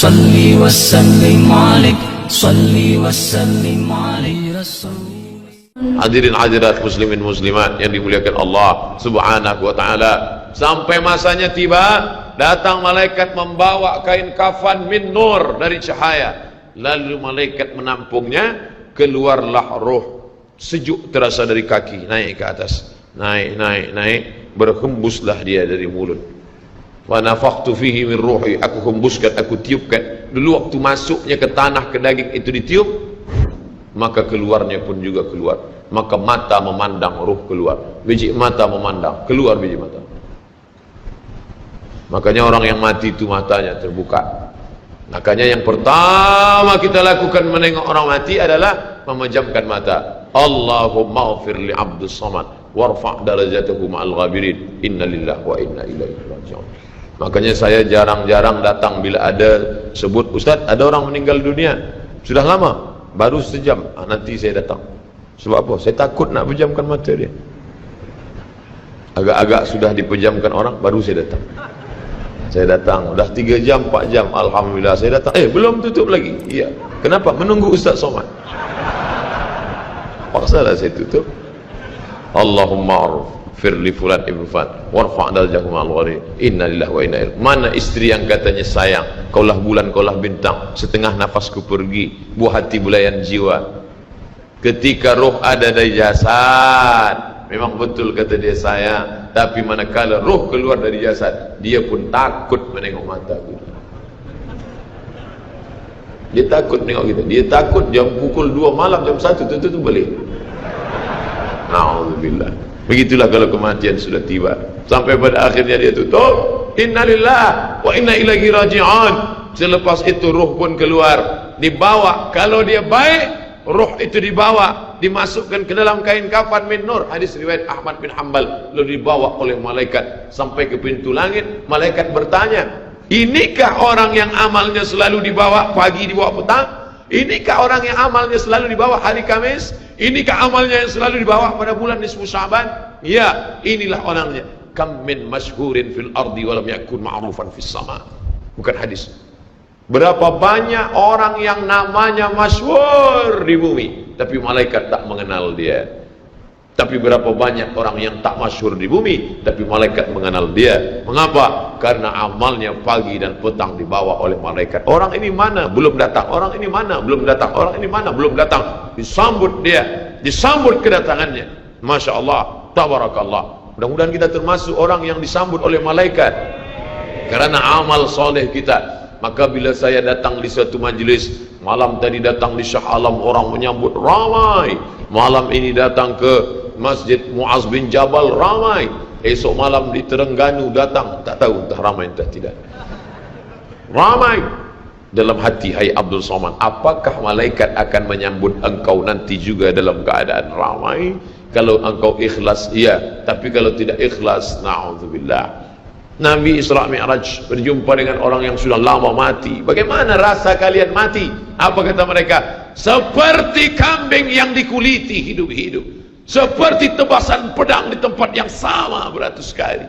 Salli wa sallim alaik, salli wa sallim alaik Rasul. Hadirin hadirat muslimin muslimat yang dimuliakan Allah subhanahu wa ta'ala, sampai masanya tiba, datang malaikat membawa kain kafan min nur, dari cahaya. Lalu malaikat menampungnya, keluarlah roh sejuk terasa dari kaki, naik ke atas, naik, berhembuslah dia dari mulut. Wa nafakhtu fihi min ruhi, aku hembuskan, aku tiupkan. Dulu waktu masuknya ke tanah, ke daging itu ditiup, maka keluarnya pun juga keluar. Maka mata memandang, ruh keluar. Biji mata memandang, keluar biji mata. Makanya orang yang mati itu matanya terbuka. Makanya yang pertama kita lakukan menengok orang mati adalah memejamkan mata. Allahumma ighfir li abdus samad warfa' darajatahu ma'al ghabirin, inna lillahi wa inna ilaihi raji'un. Makanya saya jarang-jarang datang bila ada sebut, Ustaz ada orang meninggal dunia, sudah lama, baru sejam, nanti saya datang. Sebab apa? Saya takut nak pejamkan mata dia. Agak-agak sudah dipejamkan orang, baru saya datang. Saya datang, dah 3 jam, 4 jam, alhamdulillah saya datang. Belum tutup lagi. Iya. Kenapa? Menunggu Ustaz Somad. Paksalah saya tutup. Allahumma firli fulan ibn fulan warfa' darajahum al-ghari, inna lillahi wa inna ilaihi. Mana istri yang katanya sayang, kaulah bulan, kaulah bintang, setengah nafasku pergi, buah hati bulayan jiwa. Ketika roh ada dari jasad, memang betul kata dia sayang, tapi manakala roh keluar dari jasad, dia pun takut menengok mata kita. Dia takut menengok kita. Dia takut jam pukul 2 malam, jam 1 tutup balik. Na'udzubillah. Begitulah kalau kematian sudah tiba, sampai pada akhirnya dia tutup, innalillahi wa inna ilaihi raji'un. Selepas itu roh pun keluar, dibawa. Kalau dia baik, roh itu dibawa, dimasukkan ke dalam kain kafan min nur, hadis riwayat Ahmad bin Hanbal. Lalu dibawa oleh malaikat sampai ke pintu langit. Malaikat bertanya, inikah orang yang amalnya selalu dibawa pagi, dibawa petang? Inikah orang yang amalnya selalu dibawa hari Kamis? Inikah amalnya yang selalu dibawa pada bulan nisfu Sya'ban? Ya, inilah orangnya. Kam min masyhurin fil ardi walam yakun ma'rufan fis sama. Bukan hadis. Berapa banyak orang yang namanya masyhur di bumi, tapi malaikat tak mengenal dia. Tapi berapa banyak orang yang tak masyhur di bumi, tapi malaikat mengenal dia. Mengapa? Karena amalnya pagi dan petang dibawa oleh malaikat. Orang ini mana? Belum datang. Orang ini mana? Belum datang. Orang ini mana? Belum datang. Disambut dia, disambut kedatangannya. Masya Allah, tabarakallah. Mudah-mudahan kita termasuk orang yang disambut oleh malaikat karena amal soleh kita. Maka bila saya datang di suatu majlis, malam tadi datang di Shah Alam, orang menyambut ramai. Malam ini datang ke Masjid Muaz bin Jabal, ramai. Esok malam di Terengganu datang, tak tahu entah ramai entah tidak. Ramai. Dalam hati, hai Abdul Somad, apakah malaikat akan menyambut engkau nanti juga dalam keadaan ramai? Kalau engkau ikhlas, iya. Tapi kalau tidak ikhlas, na'udzubillah. Nabi Isra Mi'raj berjumpa dengan orang yang sudah lama mati. Bagaimana rasa kalian mati? Apa kata mereka? Seperti kambing yang dikuliti hidup-hidup, seperti tebasan pedang di tempat yang sama beratus kali,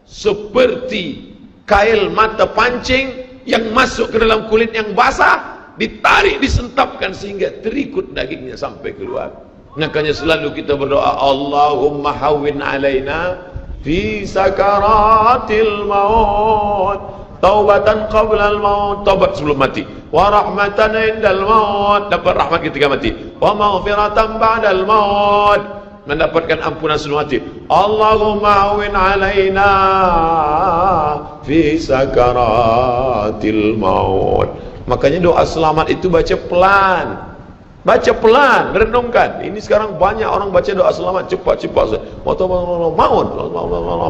seperti kail mata pancing yang masuk ke dalam kulit yang basah, ditarik, disentapkan sehingga terikut dagingnya sampai keluar. Makanya selalu kita berdoa, Allahumma hawwin alaina fi sakaratil maut, taubatan qabla al-maut, taubat sebelum mati, wa rahmatan indal maut, dapat rahmat ketika mati, wa maghfiratan ba'dal maut, mendapatkan ampunan sebelum mati. Allahumma hawwin alaina fi sakaratil maut. Makanya doa selamat itu baca pelan. Baca pelan, renungkan. Ini sekarang banyak orang baca doa selamat cepat-cepat.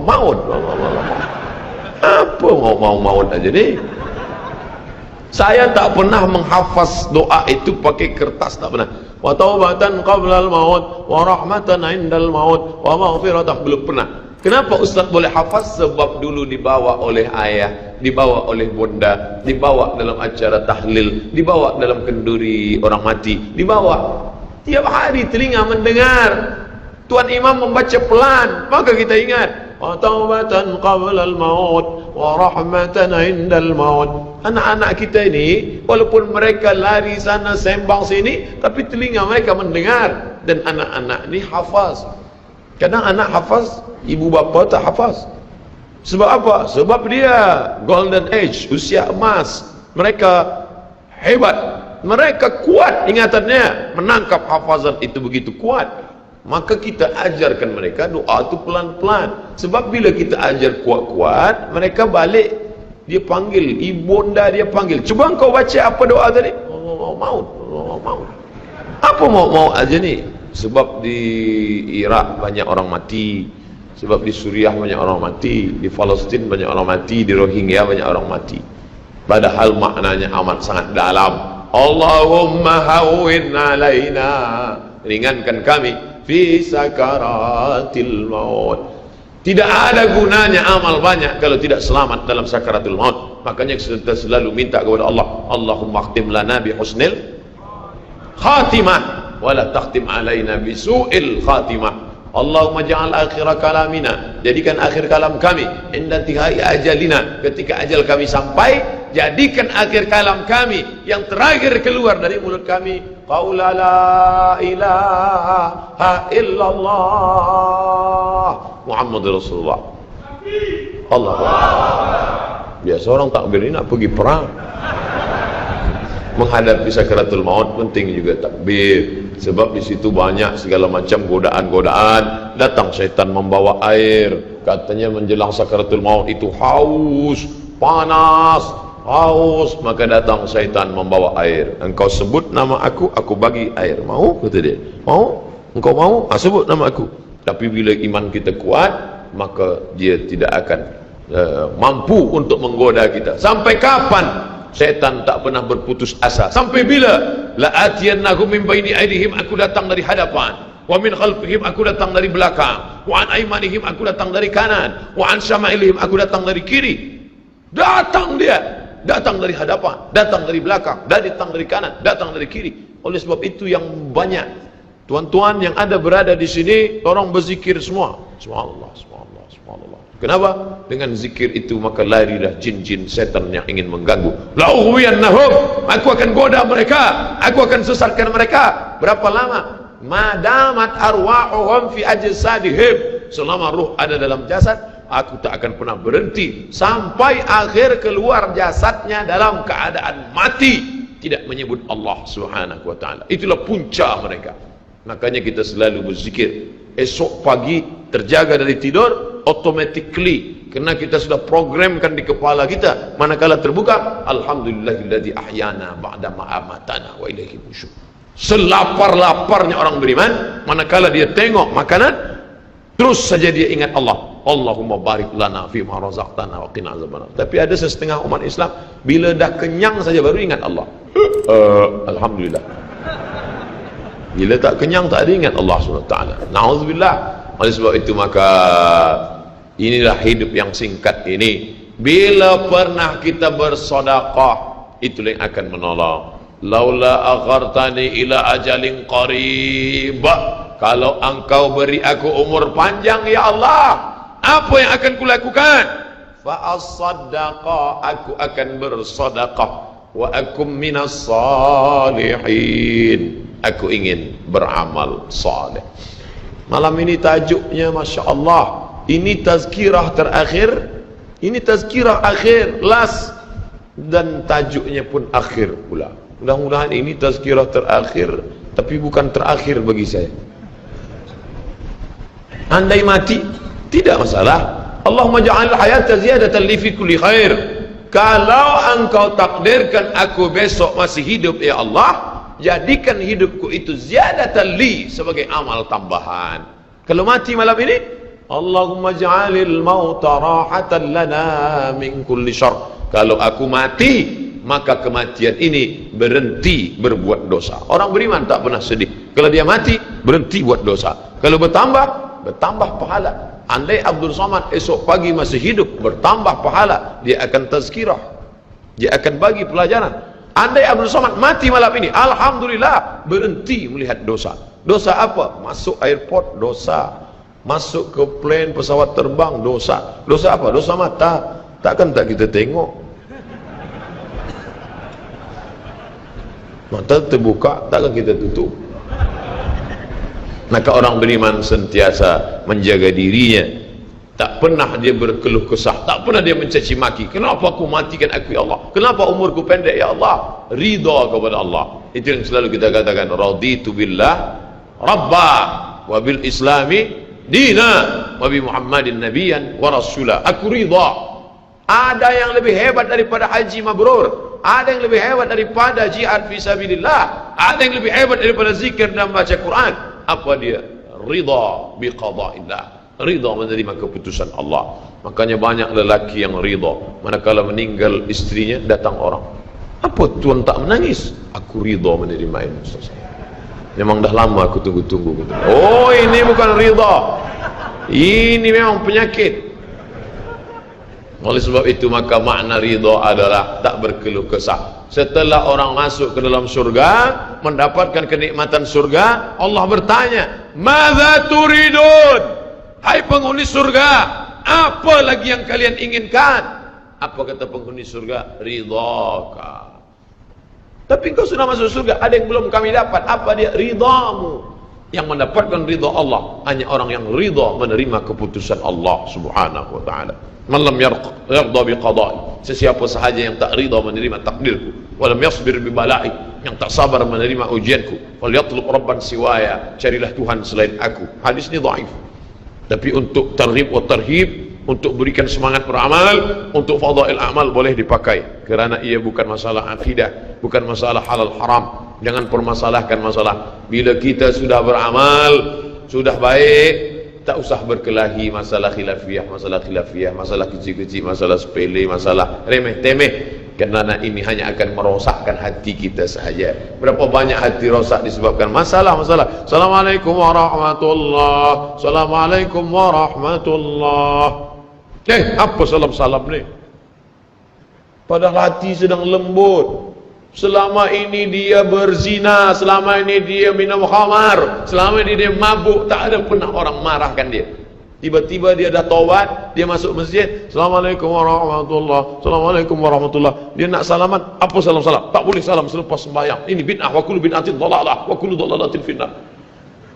Maut. Apa maut aja nih? Saya tak pernah menghafaz doa itu pakai kertas, tak pernah. Wa taubatan qabla al-maut, wa rahmatan indal maut, wa maghfiratan, belum pernah. Kenapa Ustaz boleh hafaz? Sebab dulu dibawa oleh ayah, dibawa oleh bunda, dibawa dalam acara tahlil, dibawa dalam kenduri orang mati, dibawa. Tiap hari telinga mendengar Tuan Imam membaca pelan, maka kita ingat. wa taubatan qabla al-maut wa rahmatan 'inda al-maut. Anak-anak kita ini walaupun mereka lari sana sembang sini, tapi telinga mereka mendengar. Dan anak-anak ini hafaz. Kadang anak hafaz, ibu bapa tak hafaz. Sebab apa? Sebab dia golden age, usia emas. Mereka hebat, mereka kuat ingatannya, menangkap hafazan itu begitu kuat. Maka kita ajarkan mereka doa itu pelan-pelan. Sebab bila kita ajar kuat-kuat, mereka balik, dia panggil, ibunda dia panggil, cuba engkau baca apa doa tadi? Allah maut, Allah maut. Apa mau aja ni? Sebab di Iraq banyak orang mati, sebab di Suriah banyak orang mati, di Palestin banyak orang mati, di Rohingya banyak orang mati. Padahal maknanya amat sangat dalam. Allahumma hawwin alaina, ringankan kami fi sakaratil maut. Tidak ada gunanya amal banyak kalau tidak selamat dalam sakaratul maut. Makanya kita selalu minta kepada Allah, Allahumma khtim lana bi husnil khatimah wala takhtim alaina bi su'il khatimah. Allahumma ja'al akhir kalamina, jadikan akhir kalam kami inda tihai ajalina, ketika ajal kami sampai, jadikan akhir kalam kami yang terakhir keluar dari mulut kami qaula la ilaha illallah Muhammadur Rasulullah. Allahu Akbar. Biasa orang takbir ini nak pergi perang, menghadapi sakaratul maut penting juga takbir. Sebab di situ banyak segala macam godaan-godaan. Datang syaitan membawa air, katanya menjelang sakaratul maut itu haus, panas, haus, maka datang syaitan membawa air. Engkau sebut nama aku bagi air. Mau? Kata dia. Mau? Engkau mau? Sebut nama aku. Tapi bila iman kita kuat, maka dia tidak akan mampu untuk menggoda kita. Sampai kapan setan tak pernah berputus asa? Sampai bila? La atiyannahum min baini aydihim, aku datang dari hadapan, wa min khalfihim, aku datang dari belakang, wa an aymanihim, aku datang dari kanan, wa an syama'ilihim, aku datang dari kiri. Datang dia, datang dari hadapan, datang dari belakang, datang dari kanan, datang dari kiri. Oleh sebab itu yang banyak tuan-tuan yang ada berada di sini, tolong berzikir semua. Subhanallah, subhanallah, subhanallah. Kenapa? Dengan zikir itu maka larilah jin-jin setan yang ingin mengganggu. La'uwiyannahum, aku akan goda mereka, aku akan sesatkan mereka. Berapa lama? Madamat arwahuhum fi ajsadihim, selama ruh ada dalam jasad, aku tak akan pernah berhenti sampai akhir keluar jasadnya dalam keadaan mati, tidak menyebut Allah Subhanahu wa taala. Itulah punca mereka. Makanya kita selalu berzikir. Esok pagi terjaga dari tidur automatically, kerana kita sudah programkan di kepala kita, manakala terbuka, alhamdulillahilladzi ahyana ba'da ma amatana wa ilaihi nusyur. Selapar-laparnya orang beriman, manakala dia tengok makanan, terus saja dia ingat Allah. Allahumma barik lana fi ma razaqtana wa qina azabannar. Tapi ada setengah umat Islam, bila dah kenyang saja baru ingat Allah. Alhamdulillah. Bila tak kenyang tak ada ingat Allah SWT. Na'udzubillah. Oleh sebab itu maka inilah hidup yang singkat ini. Bila pernah kita bersedekah, itulah yang akan menolong. Laula aghartani ila ajalin qarib, kalau engkau beri aku umur panjang ya Allah, apa yang akan kulakukan? Fa as-saddaqa, aku akan bersedekah, wa akum minas salihin, aku ingin beramal saleh. Malam ini tajuknya Masya Allah, ini tazkirah terakhir, ini tazkirah akhir, last, dan tajuknya pun akhir pula. Mudah-mudahan ini tazkirah terakhir, tapi bukan terakhir bagi saya. Andai mati, tidak masalah. Allahumma ja'al hayata ziyadatan li fi kulli khair. Kalau engkau takdirkan aku besok masih hidup ya Allah, jadikan hidupku itu ziyadatan li, sebagai amal tambahan. Kalau mati malam ini, Allahumma ja'alil mauta rahatan lana min kulli syarr. Kalau aku mati, maka kematian ini berhenti berbuat dosa. Orang beriman tak pernah sedih. Kalau dia mati, berhenti buat dosa. Kalau bertambah pahala. Andai Abdul Somad esok pagi masih hidup, bertambah pahala, dia akan tazkirah, dia akan bagi pelajaran. Andai Abdul Somad mati malam ini, alhamdulillah, berhenti melihat dosa. Dosa apa? Masuk airport dosa, Masuk ke plane pesawat terbang dosa. Dosa apa? Dosa mata. Takkan tak kita tengok. Mata terbuka, takkan kita tutup. Maka orang beriman sentiasa menjaga dirinya. Tak pernah dia berkeluh kesah, tak pernah dia mencaci maki. Kenapa aku matikan aku ya Allah? Kenapa umurku pendek ya Allah? Ridha kepada Allah. Itu yang selalu kita katakan, raditu billah rabba wa bil islami dina wa bi Muhammadin nabiyyan wa rasula. Aku ridha. Ada yang lebih hebat daripada haji mabrur, ada yang lebih hebat daripada jihad fisabilillah, ada yang lebih hebat daripada zikir dan baca Quran. Apa dia? Ridha bi qada'illah. Ridha menerima keputusan Allah. Makanya banyak lelaki yang ridha manakala meninggal istrinya, datang orang, apa tuan tak menangis? Aku ridha menerima ini. Memang dah lama aku tunggu-tunggu. Oh, ini bukan ridha, ini memang penyakit. Oleh sebab itu maka makna ridha adalah tak berkeluh kesah. Setelah orang masuk ke dalam surga, mendapatkan kenikmatan surga, Allah bertanya, "Madza turidun?" Hai penghuni surga, apa lagi yang kalian inginkan? Apa kata penghuni surga? Ridhaka. Tapi engkau sudah masuk surga, ada yang belum kami dapat. Apa dia? Ridhamu. Yang mendapatkan ridha Allah hanya orang yang ridha menerima keputusan Allah Subhanahu wa taala. Man lam yarda bi qada'i, sesiapa sahaja yang tak ridha menerima takdirku, wa lam yasbir bi bala'i, yang tak sabar menerima ujianku, wal yatlub rabban siwaya, carilah Tuhan selain aku. Hadis ini dhaif. Tapi untuk targhib wa tarhib, untuk berikan semangat beramal, untuk fadail amal boleh dipakai, kerana ia bukan masalah akidah, bukan masalah halal haram. Jangan permasalahkan masalah. Bila kita sudah beramal, sudah baik, tak usah berkelahi masalah khilafiyah, masalah kecil-kecil, masalah sepele, masalah remeh-temeh, kerana ini hanya akan merosakkan hati kita sahaja. Berapa banyak hati rosak disebabkan masalah-masalah. Assalamualaikum warahmatullahi, Assalamualaikum warahmatullahi. Apa salam-salam ni? Padahal hati sedang lembut. Selama ini dia berzina, selama ini dia minum khamar, selama ini dia mabuk, tak ada pernah orang marahkan dia. Tiba-tiba dia dah taubat, dia masuk masjid, Assalamualaikum warahmatullahi, Assalamualaikum warahmatullahi. Dia nak salaman, apa salam-salam? Tak boleh salam selepas sembahyang. Ini bid'ah, wa kullu bid'atin dhalalah, wa kullu dhalalatin finnar.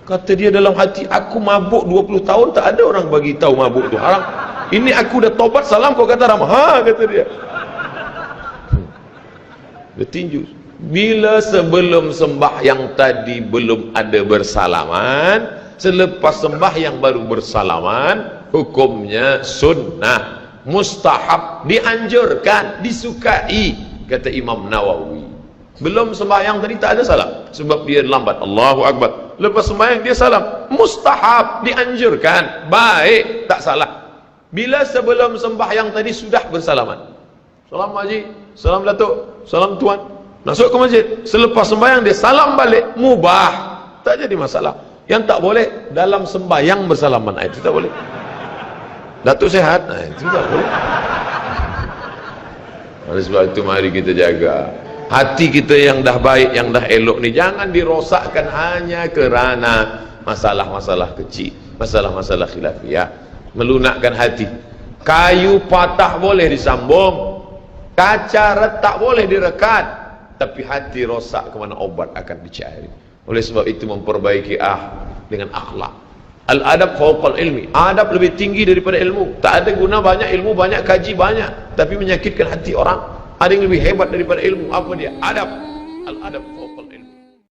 Kata dia dalam hati, aku mabuk 20 tahun, tak ada orang bagi tahu mabuk tu haram. Ini aku dah taubat, salam kau kata haram. Ha, kata dia. Dia tinju. Bila sebelum sembahyang tadi belum ada bersalaman, selepas sembahyang baru bersalaman, hukumnya sunnah, mustahab, dianjurkan, disukai, kata Imam Nawawi. Belum sembahyang tadi tak ada salam, sebab dia lambat. Allahu Akbar. Lepas sembahyang dia salam, mustahab, dianjurkan, baik, tak salah. Bila sebelum sembahyang tadi sudah bersalaman, salam haji, salam datuk, salam tuan, masuk ke masjid, selepas sembahyang dia salam balik, mubah, tak jadi masalah. Yang tak boleh dalam sembahyang bersalaman, itu tak boleh. Datuk sehat, itu tak boleh. Oleh sebab itu mari kita jaga hati kita yang dah baik, yang dah elok ni, jangan dirosakkan hanya kerana masalah-masalah kecil, masalah-masalah khilafiyah. Melunakkan hati. Kayu patah boleh disambung, kaca retak boleh direkat, tapi hati rosak, kemana obat akan dicari. Oleh sebab itu memperbaiki dengan akhlak. Al-adab fawqal ilmi, adab lebih tinggi daripada ilmu. Tak ada guna banyak ilmu, banyak kaji banyak, tapi menyakitkan hati orang. Ada yang lebih hebat daripada ilmu. Apa dia? Adab. Al-adab fawqal ilmi.